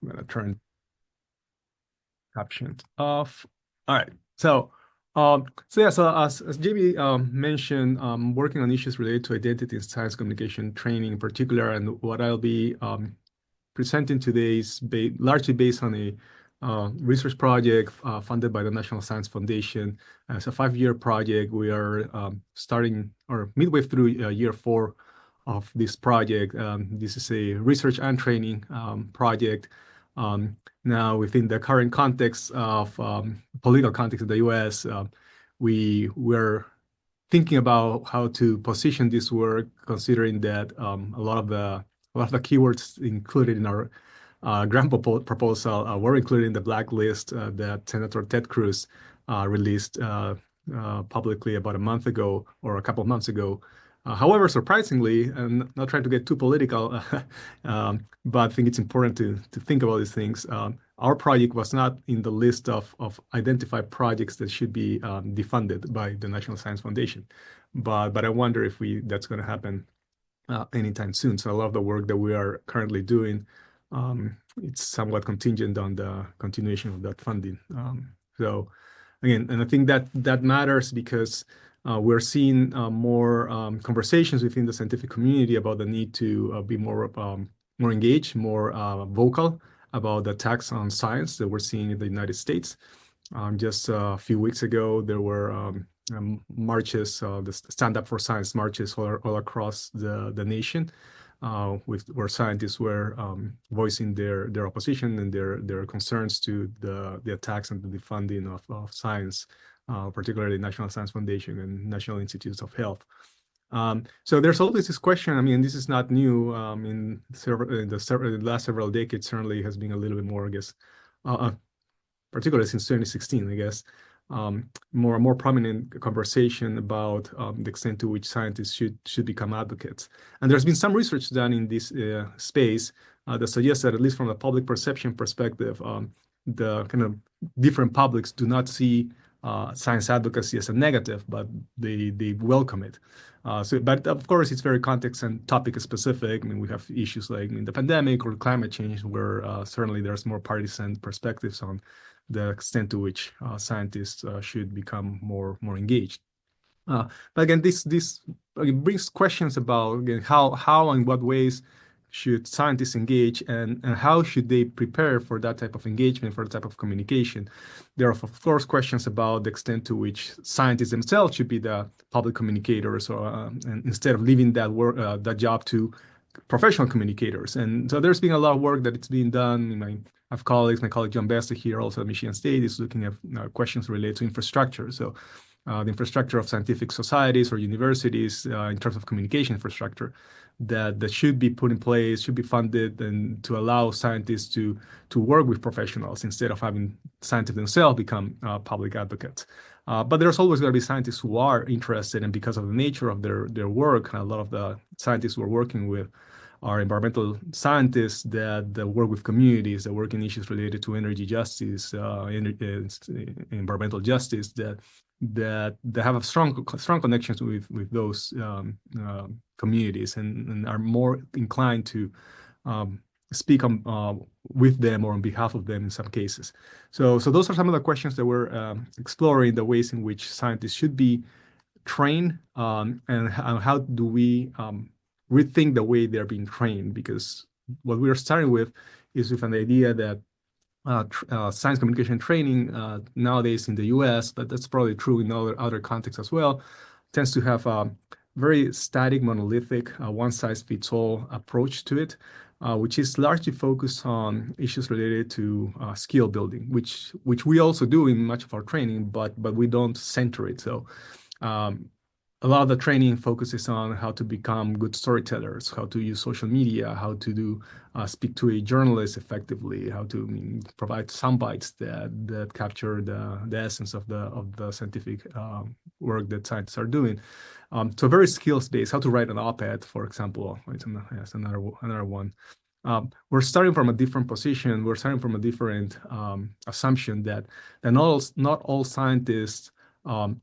I'm going to turn captions off. All right. So as JB mentioned, working on issues related to identity and science communication training in particular, and what I'll be presenting today is largely based on a research project funded by the National Science Foundation. It's a 5-year project. We are starting or midway through year 4 of this project. This is a research and training project. Now, within the current context of political context in the U.S., we're thinking about how to position this work, considering that a lot of the keywords included in our grant proposal were included in the blacklist that Senator Ted Cruz released publicly about a month ago or a couple of months ago. However, surprisingly, and not trying to get too political, but I think it's important to think about these things. Our project was not in the list of identified projects that should be defunded by the National Science Foundation. But I wonder if that's going to happen anytime soon. So a lot of the work that we are currently doing, it's somewhat contingent on the continuation of that funding. So again, and I think that matters because we're seeing more conversations within the scientific community about the need to be more engaged, more vocal about the attacks on science that we're seeing in the United States. Just a few weeks ago, there were marches, the Stand Up for Science marches all across the nation, where scientists were voicing their opposition and their concerns to the attacks and the defunding of science, particularly National Science Foundation and National Institutes of Health. So there's always this question. I mean, this is not new. In the last several decades, certainly has been a little bit more, I guess, particularly since 2016, I guess, more prominent conversation about the extent to which scientists should become advocates. And there's been some research done in this space that suggests that, at least from a public perception perspective, the kind of different publics do not see science advocacy as a negative, but they welcome it. But of course, it's very context and topic specific. I mean, we have issues like the pandemic or climate change, where certainly there's more partisan perspectives on the extent to which scientists should become more engaged. But again, this brings questions about, again, how and what ways should scientists engage, and how should they prepare for that type of engagement, for that type of communication. There are, of course, questions about the extent to which scientists themselves should be the public communicators, or and instead of leaving that job to professional communicators. And so there's been a lot of work that it's being done. I have colleagues, my colleague John Besta here, also at Michigan State, is looking at questions related to infrastructure. So the infrastructure of scientific societies or universities in terms of communication infrastructure that should be put in place, should be funded, and to allow scientists to work with professionals instead of having scientists themselves become public advocates. But there's always going to be scientists who are interested, and because of the nature of their work, a lot of the scientists we're working with are environmental scientists that work with communities, that work in issues related to energy justice, environmental justice, that have a strong connections with those communities, and are more inclined to speak with them or on behalf of them in some cases. So those are some of the questions that we're exploring, the ways in which scientists should be trained, and how do we rethink the way they're being trained, because what we're starting with is with an idea that science communication training nowadays in the US, but that's probably true in other contexts as well, tends to have a very static, monolithic, one-size-fits-all approach to it, which is largely focused on issues related to skill building, which we also do in much of our training, but we don't center it. So a lot of the training focuses on how to become good storytellers, how to use social media, how to speak to a journalist effectively, how to provide sound bites that capture the essence of the scientific work that scientists are doing. So very skills based. How to write an op-ed, for example, it's another one. We're starting from a different position. We're starting from a different assumption that not all scientists are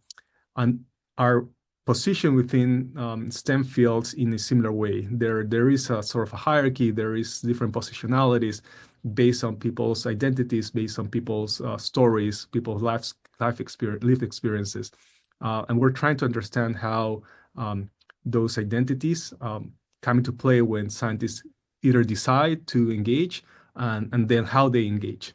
positioned within STEM fields in a similar way. There is a sort of a hierarchy. There is different positionalities. based on people's identities, based on people's stories, people's lived experiences. And we're trying to understand how those identities come into play when scientists either decide to engage and then how they engage.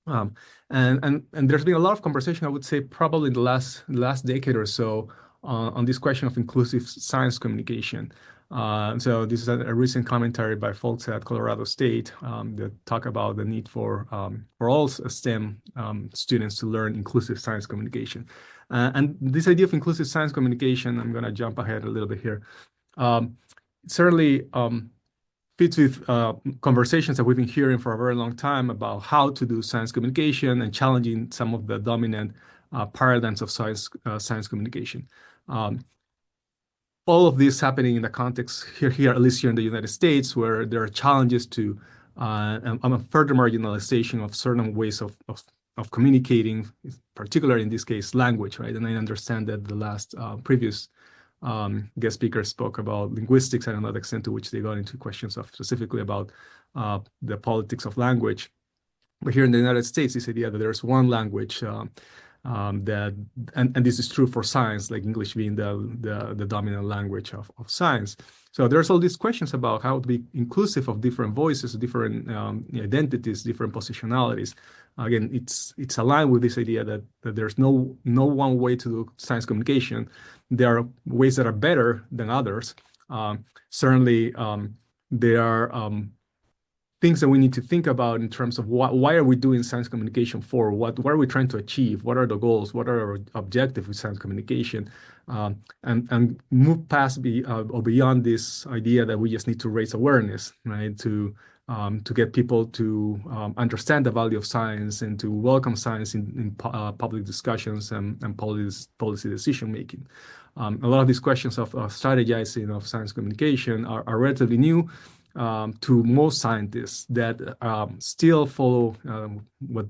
And there's been a lot of conversation, I would say, probably in the last decade or so on this question of inclusive science communication. So this is a recent commentary by folks at Colorado State that talk about the need for all STEM students to learn inclusive science communication. And this idea of inclusive science communication, I'm going to jump ahead a little bit here, certainly fits with conversations that we've been hearing for a very long time about how to do science communication and challenging some of the dominant paradigms of science communication. All of this happening in the context here, at least here in the United States, where there are challenges to further marginalization of certain ways of communicating, particularly in this case, language, right? And I understand that the last previous guest speaker spoke about linguistics and another extent to which they got into questions of specifically about the politics of language. But here in the United States, this idea that there's one language that, and this is true for science, like English being the dominant language of science. So there's all these questions about how to be inclusive of different voices, different identities, different positionalities. Again, it's aligned with this idea that there's no one way to do science communication. There are ways that are better than others. Certainly, there are things that we need to think about in terms of why are we doing science communication for? What are we trying to achieve? What are the goals? What are our objectives with science communication? And move past or beyond this idea that we just need to raise awareness, right? To get people to understand the value of science and to welcome science in public discussions and policy decision making. A lot of these questions of strategizing of science communication are relatively new to most scientists that still follow what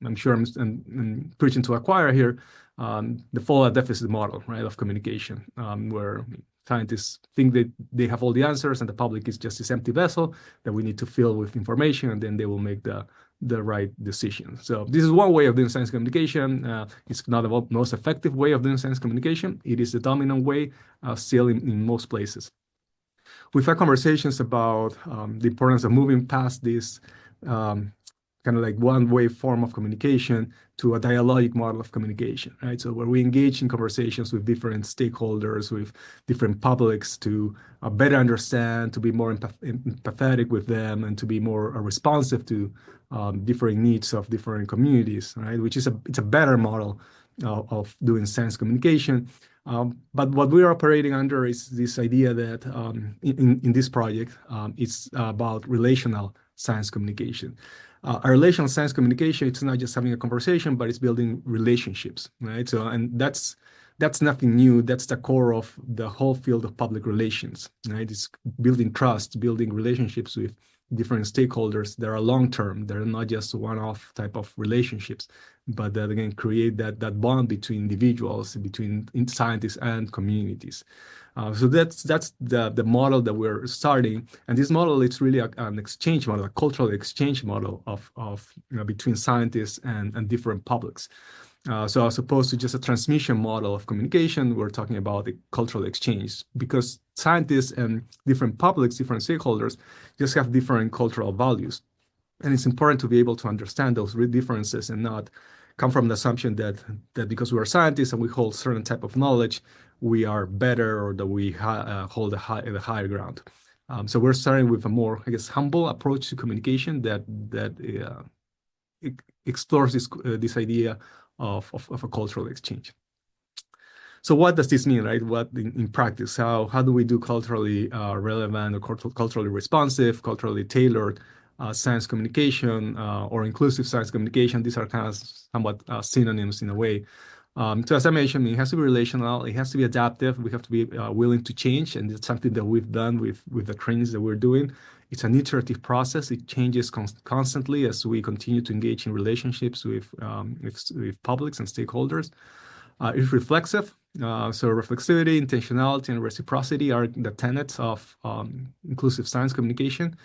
I'm sure I'm preaching to a choir here, the fallout deficit model, right, of communication, where scientists think that they have all the answers and the public is just this empty vessel that we need to fill with information, and then they will make the right decision. So this is one way of doing science communication. It's not the most effective way of doing science communication. It is the dominant way still in most places. We've had conversations about the importance of moving past this kind of like one-way form of communication to a dialogic model of communication, right? So where we engage in conversations with different stakeholders, with different publics to better understand, to be more empathetic with them, and to be more responsive to different needs of different communities, right? Which is it's a better model of doing science communication. But what we're operating under is this idea that in this project, it's about relational science communication. A relational science communication, it's not just having a conversation, but it's building relationships, right? So, and that's nothing new. That's the core of the whole field of public relations, right? It's building trust, building relationships with different stakeholders that are long-term. They're not just one-off type of relationships, but that again create that bond between individuals, between scientists and communities. So that's the model that we're starting, and this model is really an exchange model, a cultural exchange model of between scientists and different publics. So as opposed to just a transmission model of communication, we're talking about a cultural exchange, because scientists and different publics, different stakeholders, just have different cultural values. And it's important to be able to understand those differences and not come from the assumption that because we are scientists and we hold certain type of knowledge, we are better or that we hold the higher ground. So we're starting with a more, I guess, humble approach to communication that explores this idea of a cultural exchange. So what does this mean, right? What in practice, how do we do culturally relevant or culturally responsive, culturally tailored science communication or inclusive science communication? These are kind of somewhat synonyms in a way. So as I mentioned, it has to be relational, it has to be adaptive, we have to be willing to change, and it's something that we've done with the trainings that we're doing. It's an iterative process. It changes constantly as we continue to engage in relationships with publics and stakeholders. It's reflexive. So reflexivity, intentionality, and reciprocity are the tenets of inclusive science communication.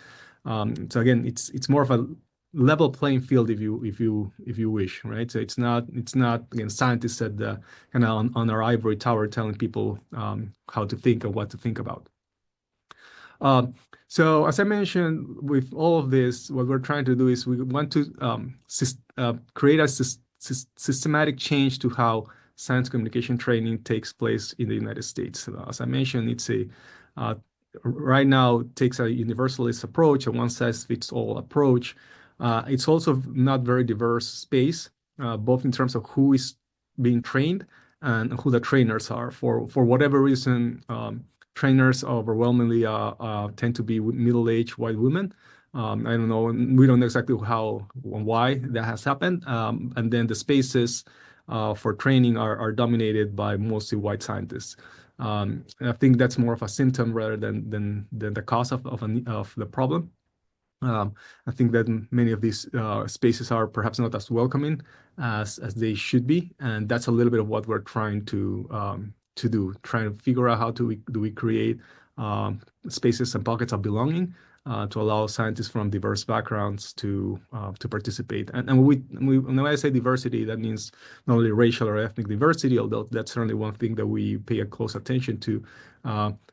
So again, it's more of a level playing field if you wish, right? So it's not again scientists at the kind of on our ivory tower telling people how to think and what to think about. So as I mentioned, with all of this, what we're trying to do is we want to create a systematic change to how science communication training takes place in the United States. As I mentioned, it's a right now it takes a universalist approach, a one-size-fits-all approach. It's also not very diverse space, both in terms of who is being trained and who the trainers are. For whatever reason, trainers overwhelmingly tend to be middle-aged white women. I don't know. We don't know exactly how and why that has happened. And then the spaces for training are dominated by mostly white scientists. I think that's more of a symptom rather than the cause of the problem. I think that many of these spaces are perhaps not as welcoming as they should be, and that's a little bit of what we're trying to do, trying to figure out how do we create spaces and pockets of belonging to allow scientists from diverse backgrounds to participate. And when I say diversity, that means not only racial or ethnic diversity, although that's certainly one thing that we pay a close attention to,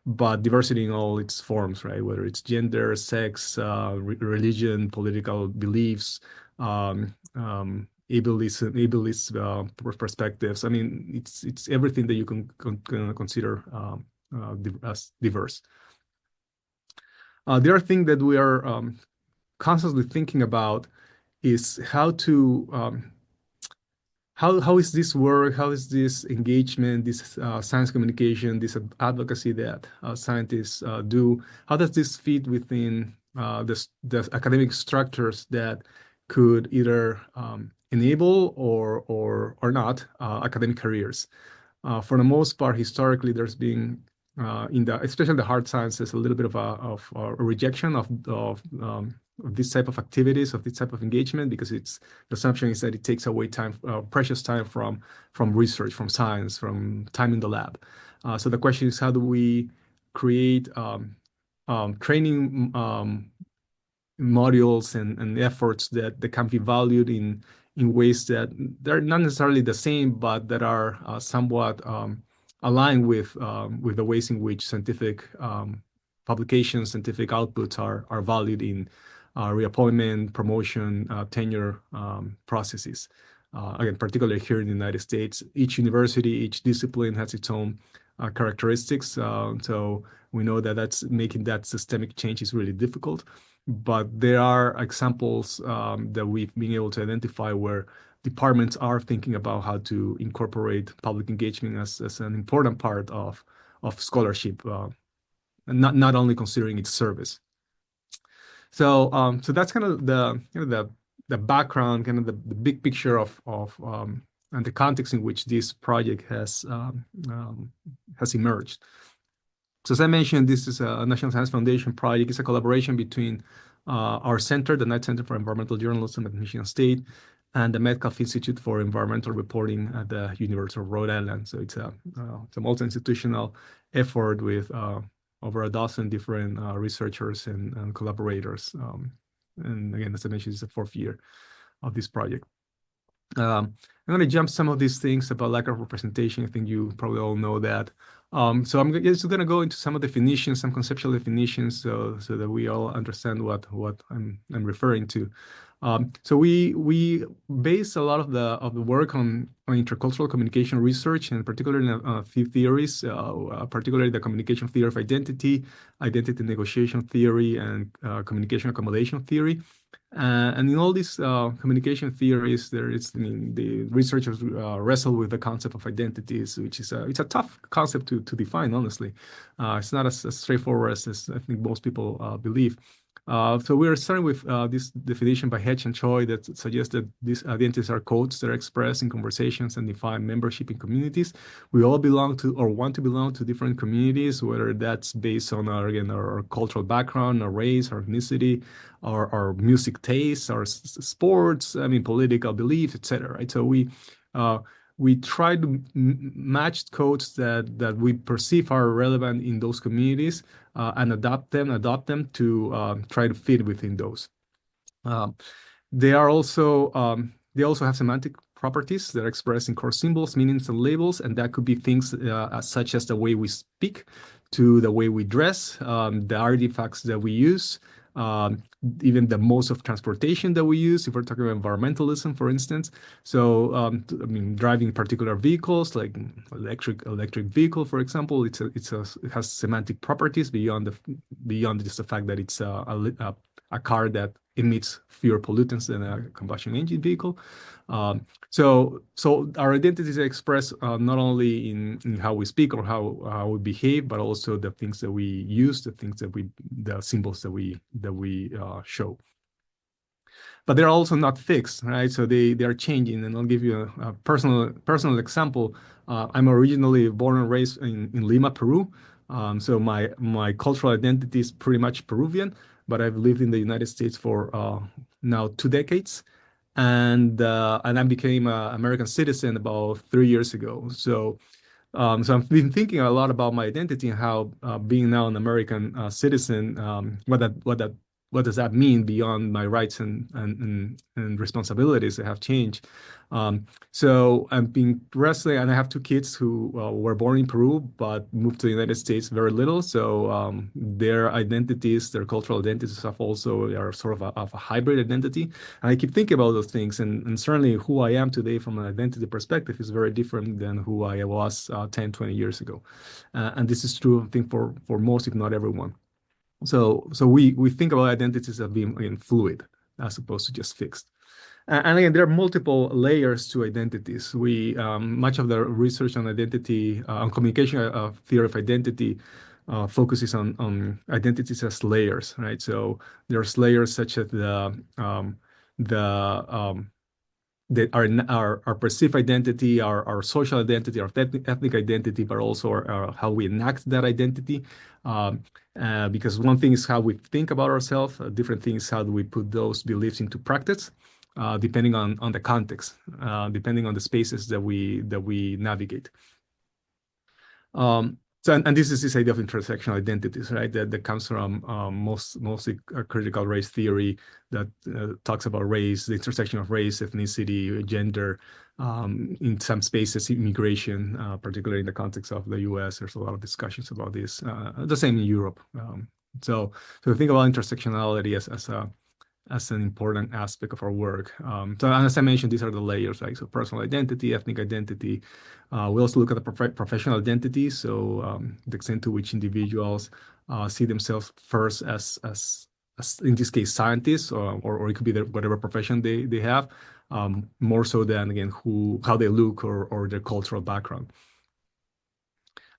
but diversity in all its forms, right? Whether it's gender, sex, religion, political beliefs, ableist perspectives. I mean, it's everything that you can consider as diverse. The other thing that we are constantly thinking about is how to how is this work, how is this engagement, this science communication, this advocacy that scientists do, how does this fit within the academic structures that could either enable or not academic careers? For the most part, historically, there's been especially the hard sciences, a little bit of a rejection of this type of activities, of this type of engagement, because the assumption is that it takes away time, precious time from research, from science, from time in the lab. So the question is, how do we create training modules and efforts that can be valued in ways that they're not necessarily the same, but that are somewhat aligned with the ways in which scientific publications, scientific outputs are valued in reappointment, promotion, tenure processes. Again, particularly here in the United States, each university, each discipline has its own characteristics. So we know that that's making that systemic change is really difficult. But there are examples that we've been able to identify where departments are thinking about how to incorporate public engagement as an important part of scholarship, and not only considering its service. So so that's kind of the background, kind of the big picture of and the context in which this project has emerged. So as I mentioned, this is a National Science Foundation project. It's a collaboration between our center, the Knight Center for Environmental Journalism at Michigan State, and the Metcalf Institute for Environmental Reporting at the University of Rhode Island. So it's a multi-institutional effort with over a dozen different researchers and collaborators. And again, as I mentioned, it's the 4th year of this project. I'm going to jump some of these things about lack of representation. I think you probably all know that. So I'm just going to go into some definitions, some conceptual definitions, so that we all understand what I'm referring to. So we base a lot of the work on intercultural communication research, and particularly a few theories, particularly the communication theory of identity negotiation theory, and communication accommodation theory. And in all these communication theories, the researchers wrestle with the concept of identities, which is it's a tough concept to define. Honestly, it's not as straightforward as I think most people believe. So we're starting with this definition by Hedge and Choi that suggests that these identities are codes that are expressed in conversations and define membership in communities. We all belong to or want to belong to different communities, whether that's based on our cultural background, our race, our ethnicity, our music tastes, our sports, political beliefs, etc. Right? So we try to match codes that we perceive are relevant in those communities and adopt them to try to fit within those. Um, they also have semantic properties that are expressed in core symbols, meanings, and labels, and that could be things such as the way we speak, to the way we dress, the artifacts that we use, um, even the modes of transportation that we use, if we're talking about environmentalism, for instance. So, I mean, driving particular vehicles, like electric vehicle, for example, it has semantic properties beyond just the fact that it's a car that emits fewer pollutants than a combustion engine vehicle. So our identities are expressed not only in how we speak or how we behave, but also the things that we use, the symbols that we show. But they're also not fixed, right? So they are changing. And I'll give you a personal example. I'm originally born and raised in Lima, Peru. So my cultural identity is pretty much Peruvian, but I've lived in the United States for now 2 decades, and I became an American citizen about 3 years ago. So I've been thinking a lot about my identity and how being now an American citizen, what does that mean beyond my rights and responsibilities that have changed. So I've been wrestling, and I have two kids who were born in Peru but moved to the United States very little. So their identities, their cultural identities, have also are sort of a hybrid identity. And I keep thinking about those things, and certainly who I am today from an identity perspective is very different than who I was 10, 20 years ago. And this is true, I think, for most, if not everyone. So we think about identities as being, again, fluid as opposed to just fixed. And again, there are multiple layers to identities. Much of the research on identity, on communication theory of identity, focuses on identities as layers, right? So there's layers such as the our perceived identity, our social identity, our ethnic identity, but also how we enact that identity. Because one thing is how we think about ourselves, a different thing is how do we put those beliefs into practice, depending on the context, depending on the spaces that we navigate. And this is this idea of intersectional identities, right? That comes from mostly critical race theory that talks about race, the intersection of race, ethnicity, gender, in some spaces, immigration, particularly in the context of the U.S. There's a lot of discussions about this. The same in Europe. So think about intersectionality as an important aspect of our work. So as I mentioned, these are the layers, right? So personal identity, ethnic identity. We also look at the professional identity. So the extent to which individuals see themselves first as in this case, scientists, or it could be whatever profession they have, more so than, again, how they look or their cultural background.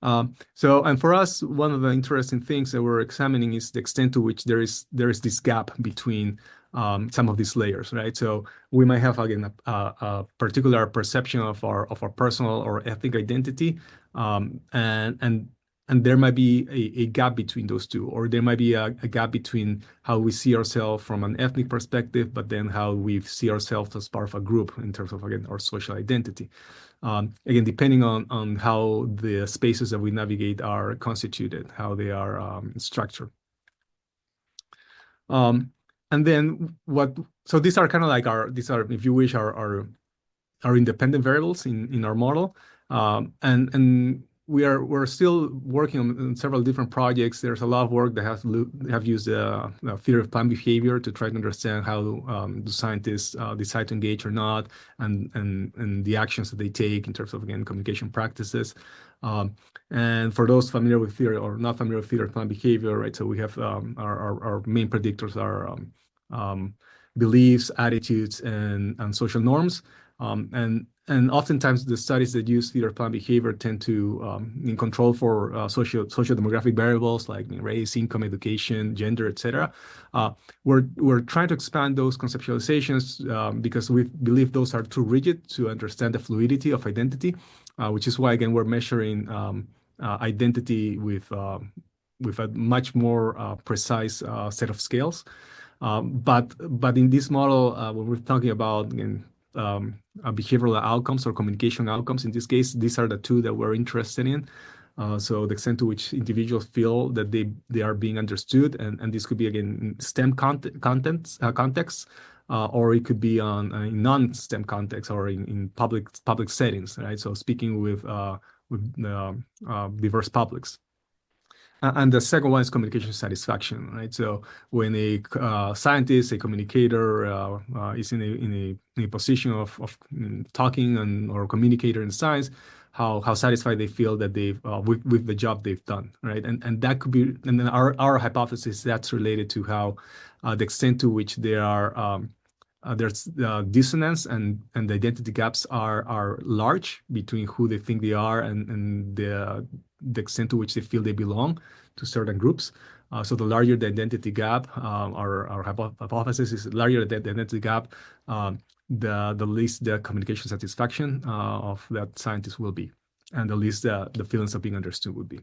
And for us, one of the interesting things that we're examining is the extent to which there is this gap between some of these layers, right? So we might have, again, a particular perception of our personal or ethnic identity, and there might be a gap between those two, or there might be a gap between how we see ourselves from an ethnic perspective, but then how we see ourselves as part of a group in terms of, again, our social identity. Again, depending on how the spaces that we navigate are constituted, how they are structured. And then so these are kind of like these are, if you wish, our independent variables in our model. And we're still working on several different projects. There's a lot of work that have used theory of planned behavior to try to understand how do scientists decide to engage or not, and the actions that they take in terms of, again, communication practices. And for those familiar with theory or not familiar with theory of planned behavior, right? So we have our main predictors are beliefs, attitudes, and social norms. And oftentimes the studies that use theory of planned behavior tend to control for socio-demographic variables like race, income, education, gender, etc. We're trying to expand those conceptualizations because we believe those are too rigid to understand the fluidity of identity, which is why, again, we're measuring identity with a much more precise set of scales. But in this model, when we're talking about, again, behavioral outcomes or communication outcomes. In this case, these are the two that we're interested in. So the extent to which individuals feel that they are being understood, and this could be again in STEM contexts, or it could be on in non-STEM context or in public settings, right? So speaking with diverse publics. And the second one is communication satisfaction, right? So when a scientist, a communicator is in a position of talking or communicator in science, how satisfied they feel that they've with the job they've done, right? And that could be, and then our hypothesis that's related to how the extent to which there are there's dissonance and the identity gaps are large between who they think they are and the extent to which they feel they belong to certain groups. So the larger the identity gap, our hypothesis is the larger the identity gap, the least the communication satisfaction of that scientist will be, and the least the feelings of being understood would be.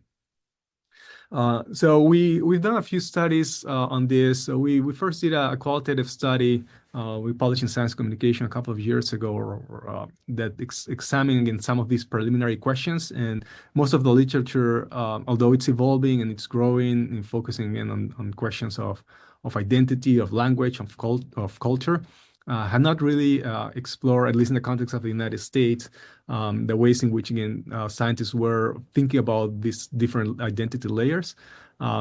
So we've done a few studies on this. So we first did a qualitative study we published in Science Communication a couple of years ago that examining again some of these preliminary questions. And most of the literature, although it's evolving and it's growing and focusing in on questions of identity, of language, of culture, had not really explored, at least in the context of the United States, the ways in which, again, scientists were thinking about these different identity layers.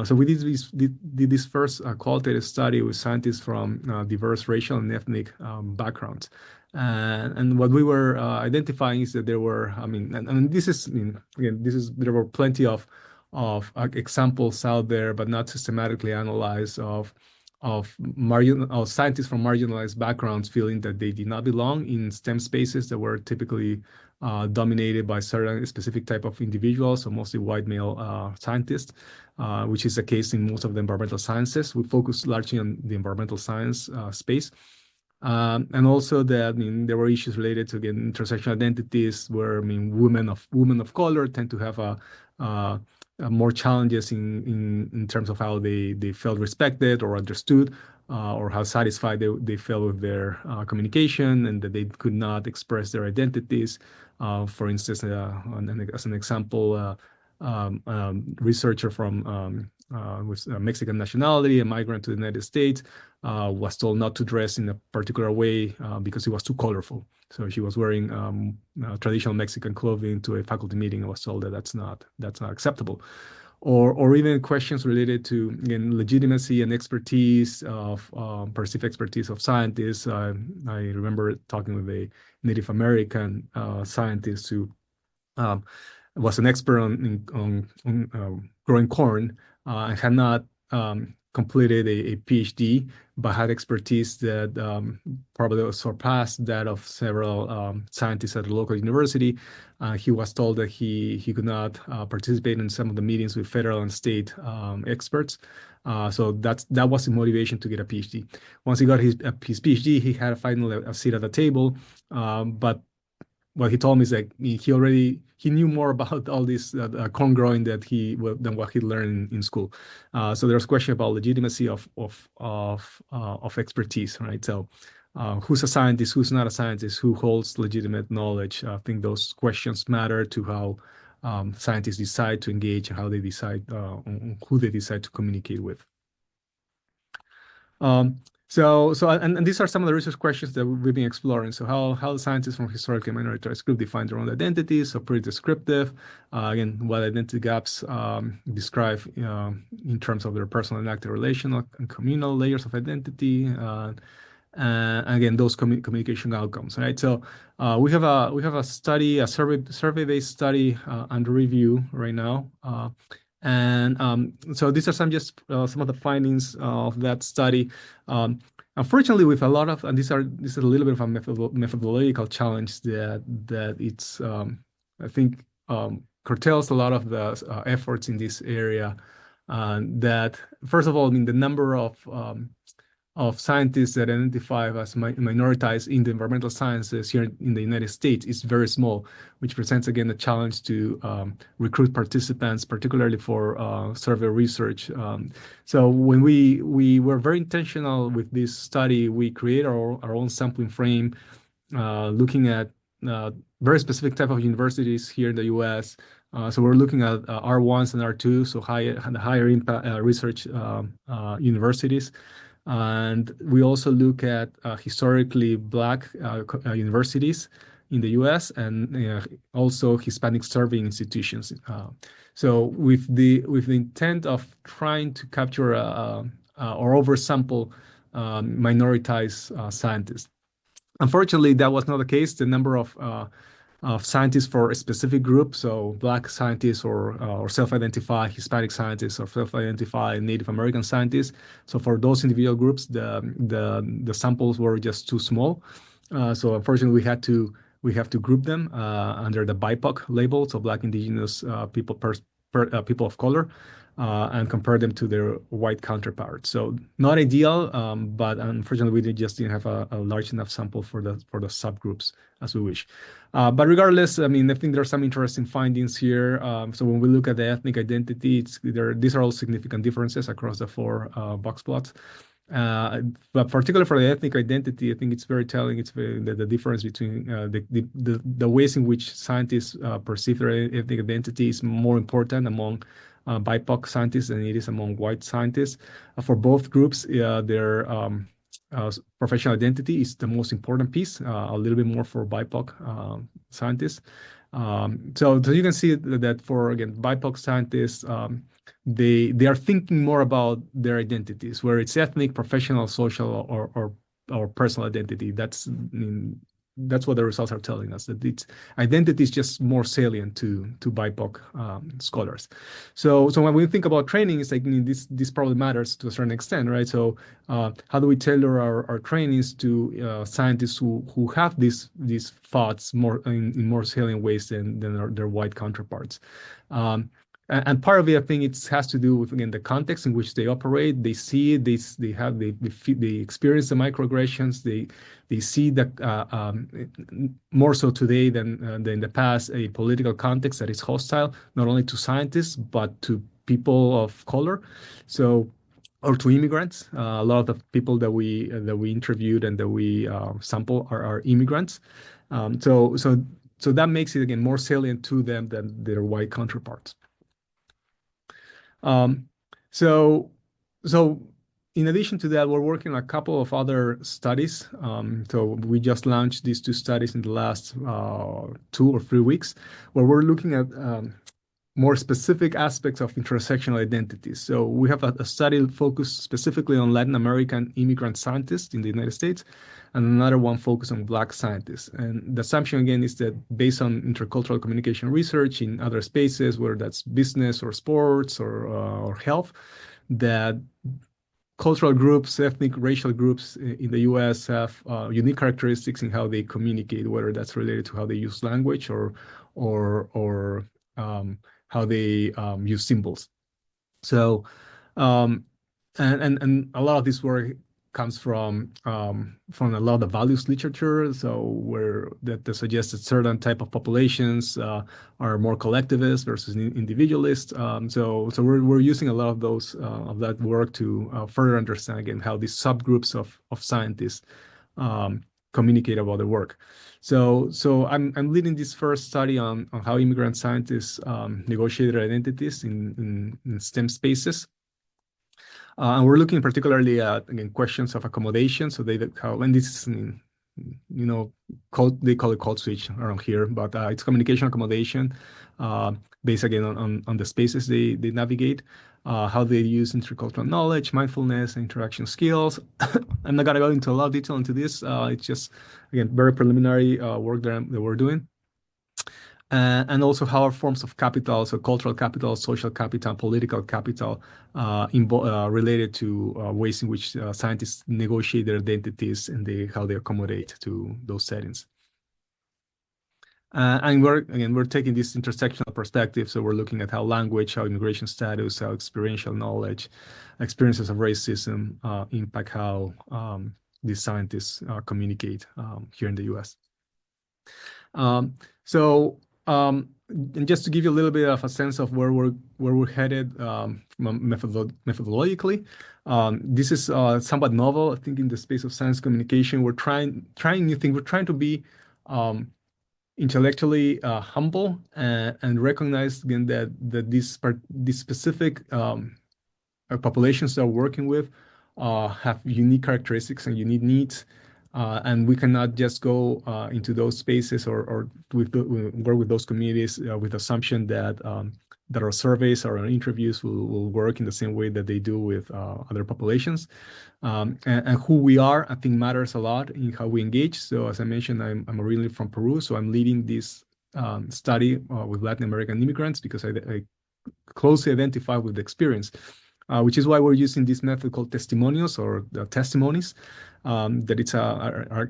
So we did this first qualitative study with scientists from diverse racial and ethnic backgrounds. And what we were identifying is that there were, I mean, and this is, I mean, again, there were plenty of examples out there, but not systematically analyzed of scientists from marginalized backgrounds feeling that they did not belong in STEM spaces that were typically dominated by certain specific type of individuals, so mostly white male scientists, which is the case in most of the environmental sciences. We focus largely on the environmental science space. And also that, I mean, there were issues related to, again, intersectional identities where, I mean, women of color tend to have more challenges in terms of how they felt respected or understood, or how satisfied they felt with their communication, and that they could not express their identities. For instance, as an example, researcher from with Mexican nationality, a migrant to the United States, was told not to dress in a particular way because it was too colorful. So she was wearing traditional Mexican clothing to a faculty meeting and was told that that's not acceptable. Or even questions related to, again, legitimacy and expertise of perceived expertise of scientists. I remember talking with a Native American scientist who was an expert on growing corn and had not completed a PhD, but had expertise that probably surpassed that of several scientists at the local university. He was told that he could not participate in some of the meetings with federal and state experts. So that was the motivation to get a PhD. Once he got his PhD, he had finally a seat at the table, but what he told me is that he knew more about all this corn growing than what he learned in school. So there's a question about legitimacy of expertise, right? So who's a scientist, who's not a scientist, who holds legitimate knowledge? I think those questions matter to how scientists decide to engage and how they decide on who they decide to communicate with. And these are some of the research questions that we've been exploring. So how scientists from historically minoritized groups define their own identities, so pretty descriptive. Again, what identity gaps describe in terms of their personal and active relational and communal layers of identity. And again, those communication outcomes, right? So we have a study, a survey-based study under review right now. So these are some of the findings of that study. Unfortunately, with a lot of, and this is a little bit of a methodological challenge that it's I think curtails a lot of the efforts in this area. That first of all, I mean, the number of scientists that identify as minoritized in the environmental sciences here in the United States is very small, which presents, again, a challenge to recruit participants, particularly for survey research. So when we were very intentional with this study, we created our own sampling frame looking at very specific type of universities here in the U.S. So we're looking at R1s and R2s, so higher impact research universities. And we also look at historically Black universities in the U.S. and also Hispanic serving institutions. So with the intent of trying to capture or oversample minoritized scientists. Unfortunately, that was not the case. The number of scientists for a specific group, so Black scientists or self-identified Hispanic scientists or self-identified Native American scientists. So for those individual groups, the samples were just too small. So unfortunately, we have to group them under the BIPOC label, so Black, Indigenous people, people of color, and compare them to their white counterparts. So not ideal, but unfortunately, we just didn't have a large enough sample for the subgroups as we wish. But regardless, I mean, I think there are some interesting findings here. So when we look at the ethnic identity, these are all significant differences across the four box plots. But particularly for the ethnic identity, I think it's very telling. It's the difference between the ways in which scientists perceive their ethnic identity is more important among BIPOC scientists than it is among white scientists. For both groups, their professional identity is the most important piece, a little bit more for BIPOC scientists. So you can see that for, again, BIPOC scientists, they are thinking more about their identities, where it's ethnic, professional, social, or personal identity. That's what the results are telling us, that its identity is just more salient to BIPOC scholars. So when we think about training, it's like, I mean, this probably matters to a certain extent, right? So how do we tailor our trainings to scientists who have these thoughts more in more salient ways than their white counterparts? And part of it, I think, it has to do with, again, the context in which they operate. They see it, they experience the microaggressions. They see that more so today than in the past, a political context that is hostile not only to scientists but to people of color. So, or to immigrants. A lot of the people that we interviewed and that we sample are immigrants. So that makes it, again, more salient to them than their white counterparts. So in addition to that, we're working on a couple of other studies. So we just launched these two studies in the last 2 or 3 weeks, where we're looking at more specific aspects of intersectional identities. So we have a study focused specifically on Latin American immigrant scientists in the United States, and another one focused on Black scientists. And the assumption, again, is that based on intercultural communication research in other spaces, whether that's business or sports or health, that cultural groups, ethnic, racial groups in the U.S. have unique characteristics in how they communicate, whether that's related to how they use language or how they use symbols. So, and a lot of this work comes from a lot of the values literature. So where that suggests that certain type of populations are more collectivist versus individualist. So we're using a lot of those of that work to further understand, again, how these subgroups of scientists communicate about their work. So I'm leading this first study on how immigrant scientists negotiate their identities in STEM spaces. And we're looking particularly at, again, questions of accommodation. So and this is, they call it code switch around here, but it's communication accommodation based, again, on the spaces they navigate, how they use intercultural knowledge, mindfulness, and interaction skills. I'm not going to go into a lot of detail into this. It's just, again, very preliminary work that we're doing. And also how our forms of capital, so cultural capital, social capital, political capital, related to ways in which scientists negotiate their identities and how they accommodate to those settings. And we're taking this intersectional perspective. So we're looking at how language, how immigration status, how experiential knowledge, experiences of racism impact how these scientists communicate here in the U.S. and just to give you a little bit of a sense of where we're headed methodologically, this is somewhat novel. I think in the space of science communication, we're trying new things. We're trying to be intellectually humble and recognize again that these specific populations that we're working with have unique characteristics and unique needs, and we cannot just go into those spaces or work with those communities with assumption that our surveys or our interviews will work in the same way that they do with other populations. And who we are, I think, matters a lot in how we engage. So as I mentioned, I'm originally from Peru, so I'm leading this study with Latin American immigrants because I closely identify with the experience, which is why we're using this method called testimonials or testimonies. That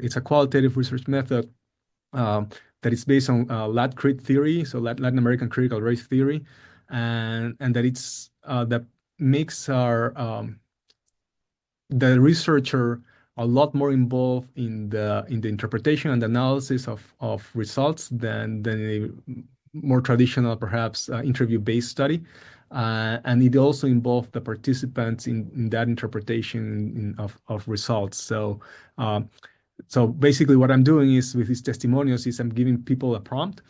it's a qualitative research method that is based on Lat Crit theory, so Latin American critical race theory, and that it's that makes the researcher a lot more involved in the interpretation and analysis of results than a more traditional, perhaps interview-based study. And it also involved the participants in that interpretation of results. So basically what I'm doing is with these testimonials is I'm giving people a prompt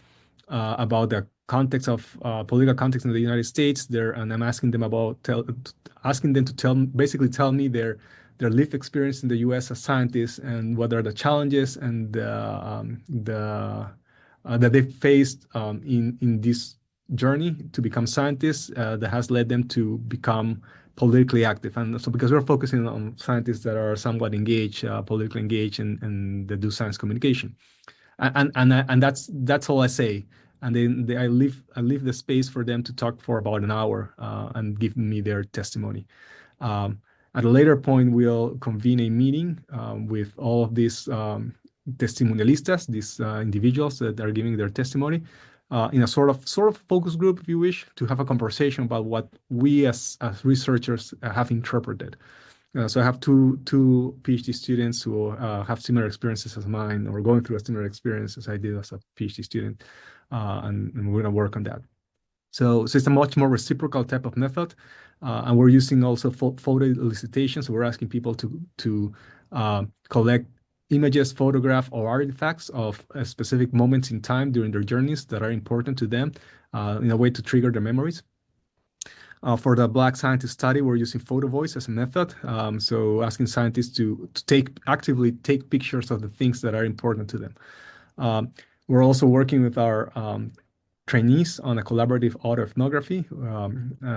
about the context of political context in the United States there, and I'm asking them asking them to basically tell me their lived experience in the U.S. as scientists and what are the challenges and that they faced in this journey to become scientists that has led them to become politically active. And so because we're focusing on scientists that are somewhat engaged, politically engaged, and that do science communication, and that's all I say. And then I leave the space for them to talk for about an hour and give me their testimony. At a later point, we'll convene a meeting with all of these testimonialistas, these individuals that are giving their testimony, in a sort of focus group, if you wish, to have a conversation about what we as researchers have interpreted. So I have two PhD students who have similar experiences as mine, or going through a similar experience as I did as a PhD student, and we're going to work on that. So it's a much more reciprocal type of method, and we're using also photo elicitation. So we're asking people to collect images, photograph, or artifacts of specific moments in time during their journeys that are important to them, in a way to trigger their memories. For the Black Scientist study, we're using photo voice as a method. So asking scientists to actively take pictures of the things that are important to them. We're also working with our trainees on a collaborative auto ethnography.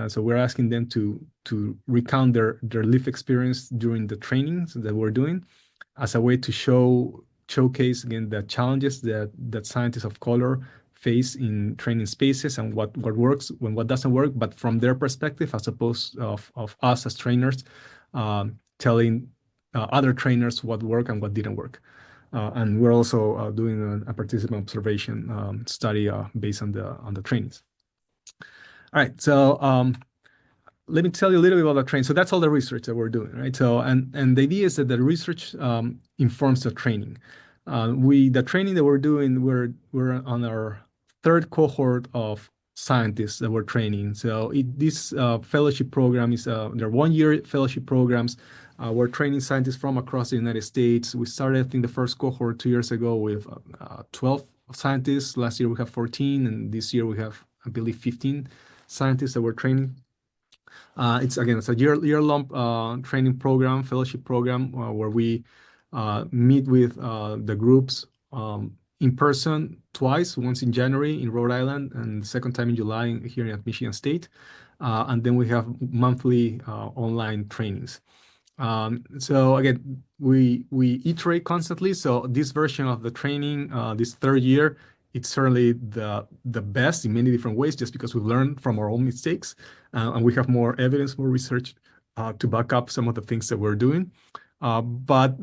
So we're asking them to recount their lived experience during the trainings that we're doing, as a way to showcase again the challenges that scientists of color face in training spaces and what works and what doesn't work, but from their perspective, as opposed of us as trainers telling other trainers what worked and what didn't work. And we're also doing a participant observation study based on the trainings. All right, so let me tell you a little bit about the training. So that's all the research that we're doing, right? So and the idea is that the research informs the training. The training that we're doing, we're on our third cohort of scientists that we're training. So this fellowship program is they're 1-year fellowship programs. We're training scientists from across the United States. We started, I think, the first cohort 2 years ago with 12 scientists. Last year we have 14, and this year we have, I believe, 15 scientists that we're training. It's a year-long training program, fellowship program, where we meet with the groups in person twice, once in January in Rhode Island and the second time in July here at Michigan State. And then we have monthly online trainings. So again, we iterate constantly. So this version of the training, this third year, it's certainly the best in many different ways, just because we've learned from our own mistakes, and we have more evidence, more research to back up some of the things that we're doing. But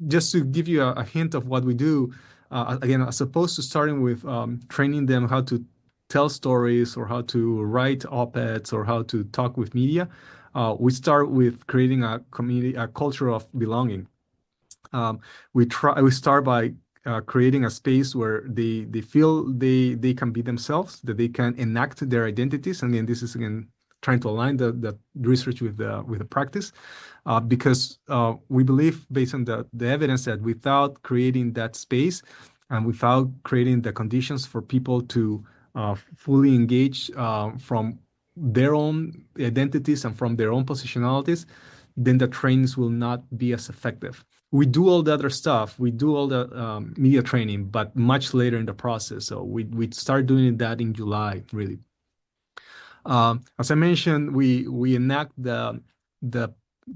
just to give you a hint of what we do, again, as opposed to starting with training them how to tell stories or how to write op-eds or how to talk with media, we start with creating a community, a culture of belonging. We start by creating a space where they feel they can be themselves, that they can enact their identities. And again, this is again trying to align the research with the practice, because we believe based on the evidence that without creating that space and without creating the conditions for people to fully engage from their own identities and from their own positionalities, then the trainings will not be as effective. We do all the other stuff. We do all the media training, but much later in the process. So we start doing that in July, really. As I mentioned, we enact the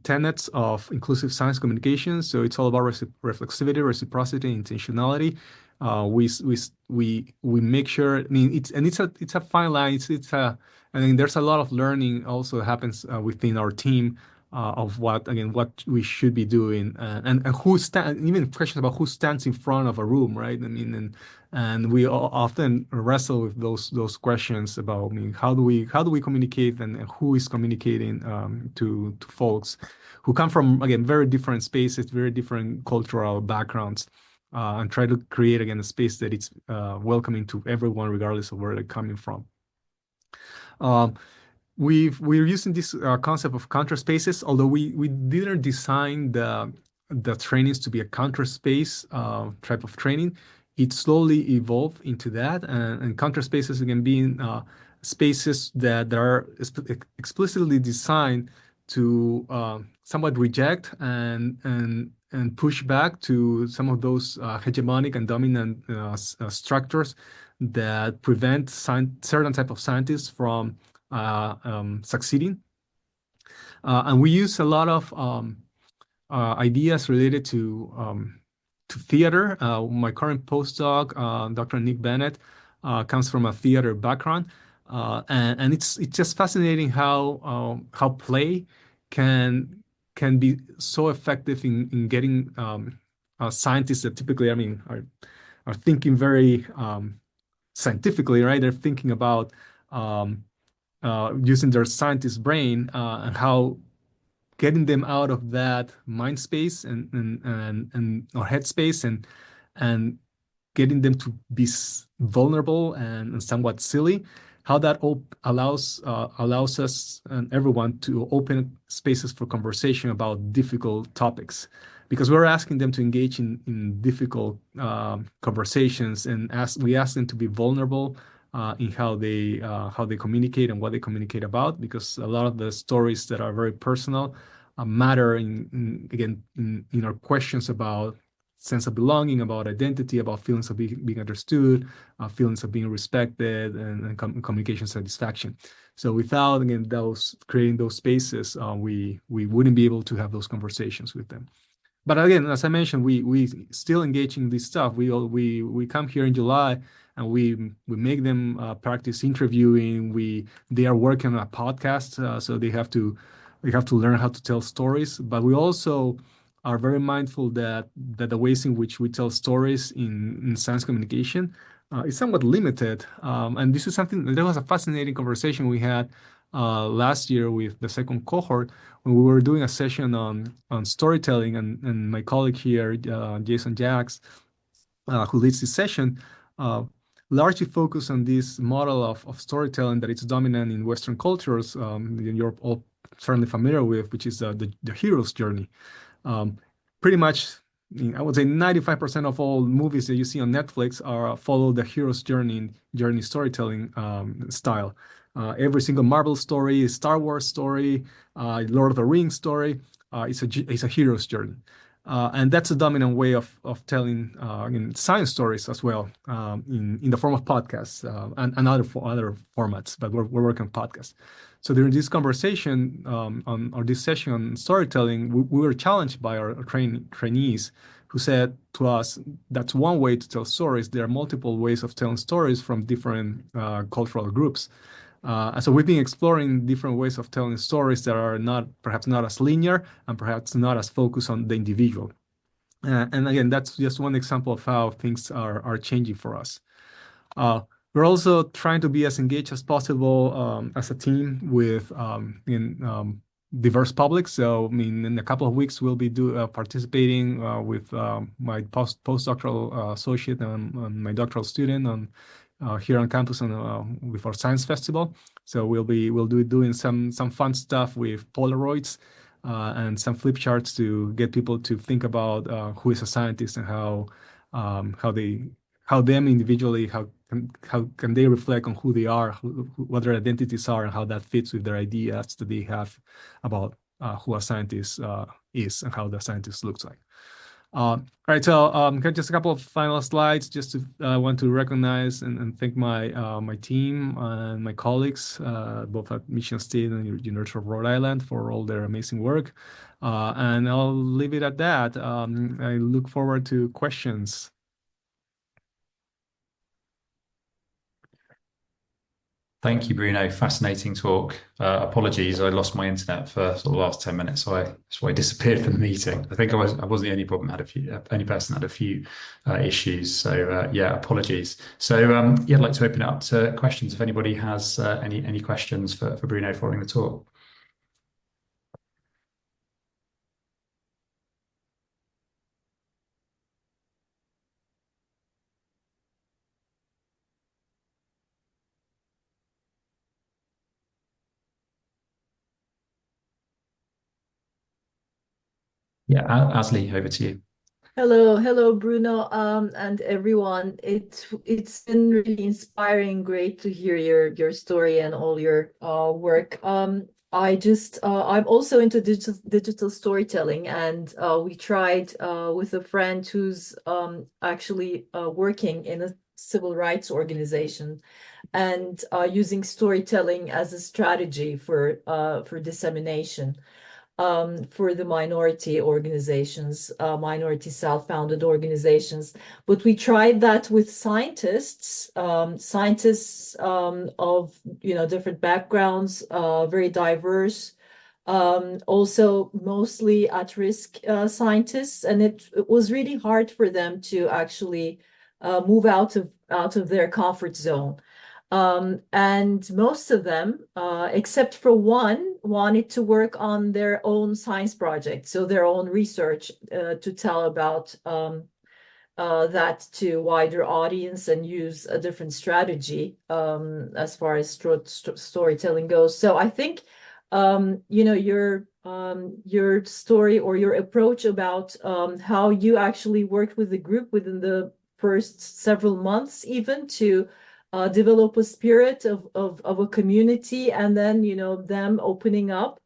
tenets of inclusive science communication. So it's all about reflexivity, reciprocity, intentionality. We make sure. I mean, it's a fine line. I mean, there's a lot of learning also happens within our team of what we should be doing, and who stand, even questions about who stands in front of a room, right? I mean, and we often wrestle with those questions about, I mean, how do we communicate, and who is communicating to folks who come from, again, very different spaces, very different cultural backgrounds, and try to create, again, a space that it's welcoming to everyone regardless of where they're coming from. We're using this concept of counter spaces, although we didn't design the trainings to be a counter space type of training. It slowly evolved into that, and counter spaces again being spaces that are explicitly designed to somewhat reject and push back to some of those hegemonic and dominant structures that prevent certain type of scientists from succeeding. And we use a lot of ideas related to theater. My current postdoc, Dr. Nick Bennett, comes from a theater background, and it's just fascinating how play can be so effective in getting scientists that typically, I mean, are thinking very scientifically, right? They're thinking about using their scientist brain, and how getting them out of that mind space and or head space and getting them to be vulnerable and somewhat silly, how that allows us and everyone to open spaces for conversation about difficult topics, because we're asking them to engage in difficult conversations, and we ask them to be vulnerable in how they communicate and what they communicate about, because a lot of the stories that are very personal matter in our questions about sense of belonging, about identity, about feelings of being understood, feelings of being respected, and communication satisfaction. So without, again, creating those spaces, we wouldn't be able to have those conversations with them. But again, as I mentioned, we still engage in this stuff. We come here in July, and we make them practice interviewing. They are working on a podcast, so they have to learn how to tell stories. But we also are very mindful that the ways in which we tell stories in science communication is somewhat limited. And this is something, there was a fascinating conversation we had last year with the second cohort when we were doing a session on storytelling, and my colleague here, Jason Jacks, who leads this session, largely focused on this model of storytelling that is dominant in Western cultures, you're all certainly familiar with, which is the hero's journey. Pretty much, I would say 95% of all movies that you see on Netflix follow the hero's journey storytelling style. Every single Marvel story, Star Wars story, Lord of the Rings story, it's a hero's journey. And that's a dominant way of telling science stories as well, in the form of podcasts and other formats, but we're working on podcasts. So during this conversation or this session on storytelling, we were challenged by our trainees who said to us, that's one way to tell stories. There are multiple ways of telling stories from different cultural groups. So we've been exploring different ways of telling stories that are perhaps not as linear and perhaps not as focused on the individual. And again, that's just one example of how things are changing for us. We're also trying to be as engaged as possible as a team with diverse public. So, I mean, in a couple of weeks, we'll be participating with my postdoctoral associate and my doctoral student on here on campus and with our science festival. So we'll be doing some fun stuff with Polaroids and some flip charts to get people to think about who is a scientist and how they how them individually how can they reflect on who they are, what their identities are, and how that fits with their ideas that they have about who a scientist is and how the scientist looks like. All right, so just a couple of final slides. Just to want to recognize and thank my team and my colleagues, both at Michigan State and University of Rhode Island, for all their amazing work. And I'll leave it at that. I look forward to questions. Thank you, Bruno. Fascinating talk. Apologies, I lost my internet for the last 10 minutes, so I disappeared from the meeting. I think I wasn't the only problem. Only person had a few issues. So yeah, apologies. So yeah, I'd like to open it up to questions if anybody has any questions for Bruno following the talk. Yeah, Asli, over to you. Hello, Bruno, and everyone. It's been really inspiring, great to hear your story and all your work. I'm also into digital storytelling, and we tried with a friend who's actually working in a civil rights organization, and using storytelling as a strategy for dissemination for the minority organizations, minority self-founded organizations. But we tried that with scientists, of different backgrounds, very diverse, also mostly at-risk scientists, and it was really hard for them to actually move out of their comfort zone. And most of them, except for one, wanted to work on their own science project, so their own research to tell about that to wider audience and use a different strategy as far as storytelling goes. So I think your story or your approach about how you actually worked with the group within the first several months, even to develop a spirit of a community, and then them opening up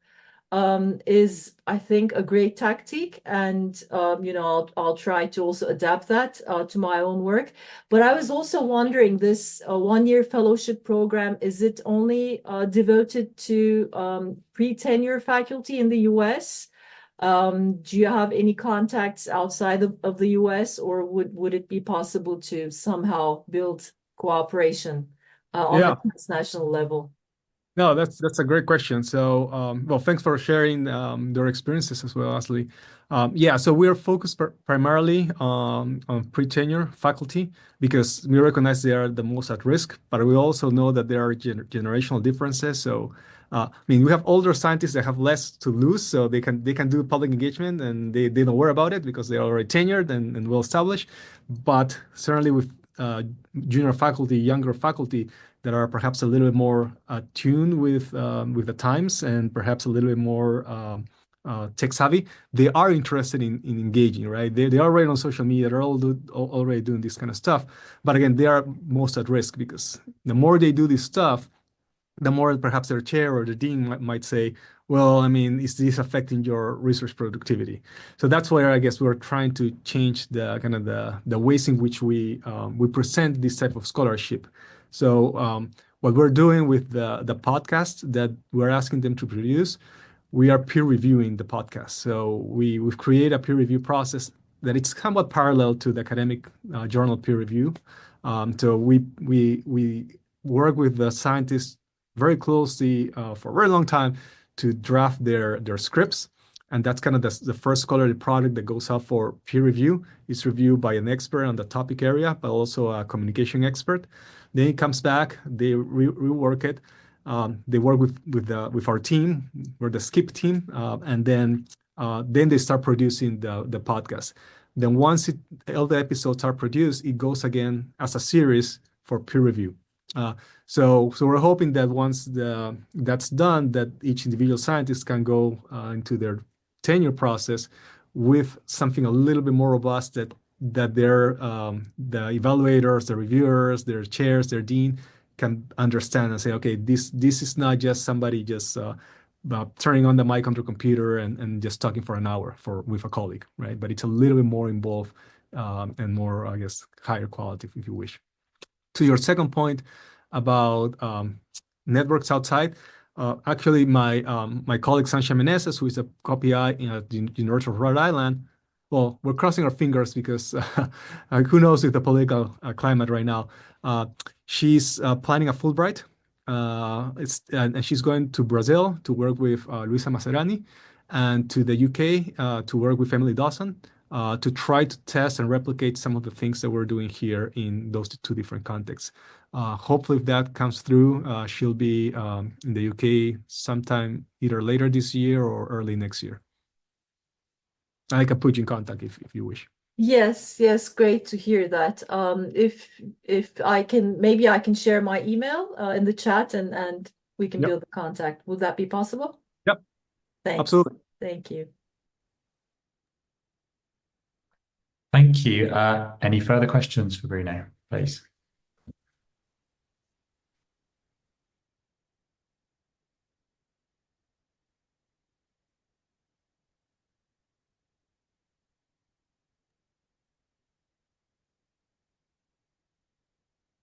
is, I think, a great tactic. And I'll try to also adapt that to my own work. But I was also wondering, this 1-year fellowship program, is it only devoted to pre-tenure faculty in the US? Do you have any contacts outside of the US, or would it be possible to somehow build cooperation on Yeah. the transnational level? No, that's a great question. So, well, thanks for sharing your experiences as well, Ashley. Yeah, so we are focused primarily on pre-tenure faculty because we recognize they are the most at risk, but we also know that there are generational differences. So, I mean, we have older scientists that have less to lose, so they can do public engagement and they don't worry about it because they're already tenured and well established. But certainly with junior faculty, younger faculty that are perhaps a little bit more attuned with the times and perhaps a little bit more tech savvy, they are interested in engaging, right? They are already on social media, they're already doing this kind of stuff. But again, they are most at risk because the more they do this stuff, the more perhaps their chair or the dean might say, well, I mean, is this affecting your research productivity? So that's where I guess we're trying to change the kind of the ways in which we present this type of scholarship. So what we're doing with the podcast that we're asking them to produce, we are peer reviewing the podcast. So we've created a peer review process that it's somewhat parallel to the academic journal peer review. So we work with the scientists very closely for a very long time to draft their scripts. And that's kind of the first scholarly product that goes out for peer review. It's reviewed by an expert on the topic area, but also a communication expert. Then it comes back, they rework it, They work with our team, we're the SCIP team, and then they start producing the podcast. Then once all the episodes are produced, it goes again as a series for peer review. So we're hoping that once that's done, that each individual scientist can go into their tenure process with something a little bit more robust that their the evaluators, the reviewers, their chairs, their dean can understand and say, okay, this is not just somebody just turning on the mic on their computer and just talking for an hour with a colleague, right? But it's a little bit more involved and more, I guess, higher quality, if you wish. To your second point about networks outside, actually, my colleague Sancha Meneses, who is a copy-I at the University of Rhode Island, well, we're crossing our fingers because who knows with the political climate right now. She's planning a Fulbright. And she's going to Brazil to work with Luisa Maserani, and to the UK to work with Emily Dawson to try to test and replicate some of the things that we're doing here in those two different contexts. Hopefully, if that comes through, she'll be in the UK sometime either later this year or early next year. I can put you in contact if you wish. Yes, great to hear that. If I can, maybe I can share my email in the chat and we can build the contact. Would that be possible? Yep. Thanks. Absolutely. Thank you. Thank you. Any further questions for Bruno, please?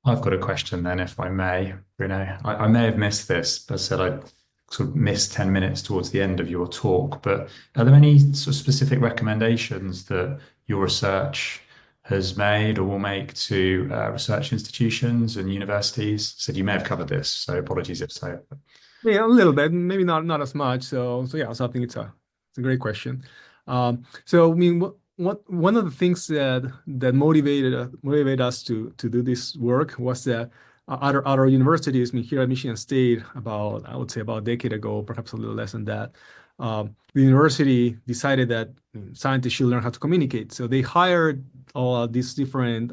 I've got a question then, if I may, Bruno. I may have missed this, but I said I sort of missed 10 minutes towards the end of your talk, but are there any sort of specific recommendations that your research has made or will make to research institutions and universities? So you may have covered this, so apologies if so. Yeah, a little bit, maybe not as much. So yeah, so I think it's a great question. So I mean, what one of the things that motivated us to do this work was that other universities, I mean, here at Michigan State, I would say about a decade ago, perhaps a little less than that, the university decided that scientists should learn how to communicate. So they hired all these different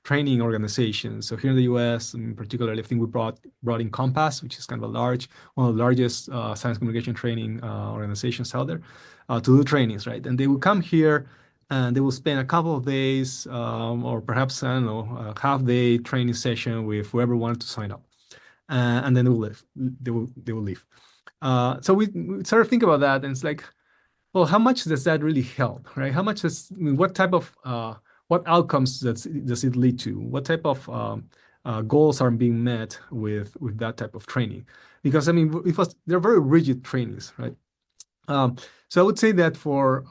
training organizations. So here in the U.S., particularly, I think we brought in Compass, which is kind of one of the largest science communication training organizations out there, to do trainings, right? And they will come here and they will spend a couple of days, or perhaps, I don't know, a half-day training session with whoever wanted to sign up, and then they will leave. They will leave. So we started thinking about that, and it's like, well, how much does that really help, right? How much what type of what outcomes does it lead to? What type of goals are being met with that type of training? Because I mean, they're very rigid trainings, right? So I would say that for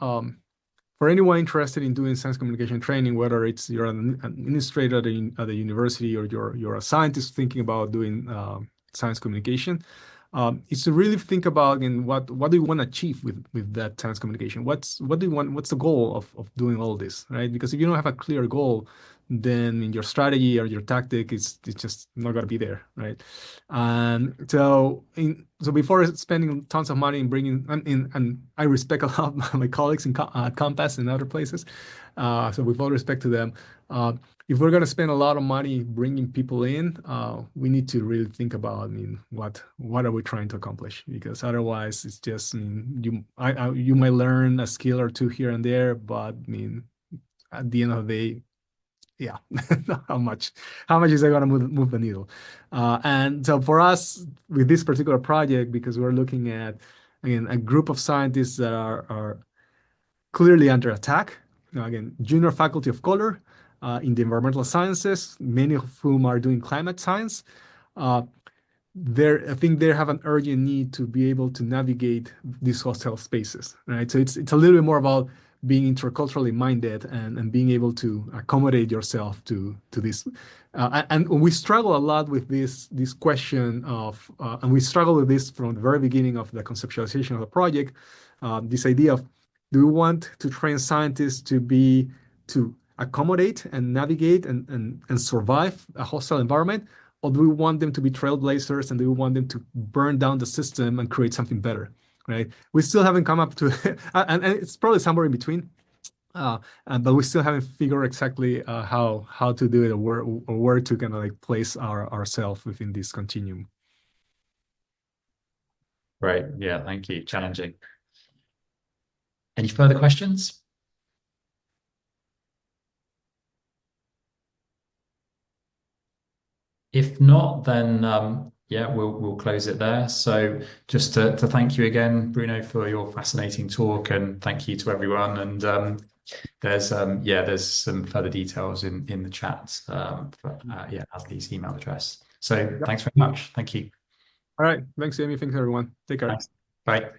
anyone interested in doing science communication training, whether it's you're an administrator at the university or you're a scientist thinking about doing science communication, is to really think about what do you want to achieve with that science communication? What do you want? What's the goal of doing all this, right? Because if you don't have a clear goal, then in your strategy or your tactic, it's just not going to be there, right? And so before spending tons of money in bringing and I respect a lot my colleagues at Compass and other places, so with all respect to them, if we're going to spend a lot of money bringing people in, we need to really think about, I mean, what are we trying to accomplish? Because otherwise, it's just, I mean, you might learn a skill or two here and there, but I mean, at the end of the day, yeah, how much is it going to move the needle? And so for us, with this particular project, because we're looking at, again, a group of scientists that are clearly under attack. Now, again, junior faculty of color in the environmental sciences, many of whom are doing climate science. I think they have an urgent need to be able to navigate these hostile spaces, right? So it's a little bit more about being interculturally minded and being able to accommodate yourself to this. And we struggle a lot with this question of, and we struggle with this from the very beginning of the conceptualization of the project, this idea of, do we want to train scientists to accommodate and navigate and survive a hostile environment? or do we want them to be trailblazers and do we want them to burn down the system and create something better, right? We still haven't come up to, and it's probably somewhere in between. But we still haven't figured exactly how to do it, or where to kind of like place ourselves within this continuum. Great. Yeah, thank you. Challenging. Any further questions? If not, then yeah, we'll close it there. So just to thank you again, Bruno, for your fascinating talk, and thank you to everyone. And there's some further details in the chat. Yeah, Ashley's email address. So Yep. thanks very much. Thank you. All right. Thanks, Amy. Thanks, everyone. Take care. Thanks. Bye.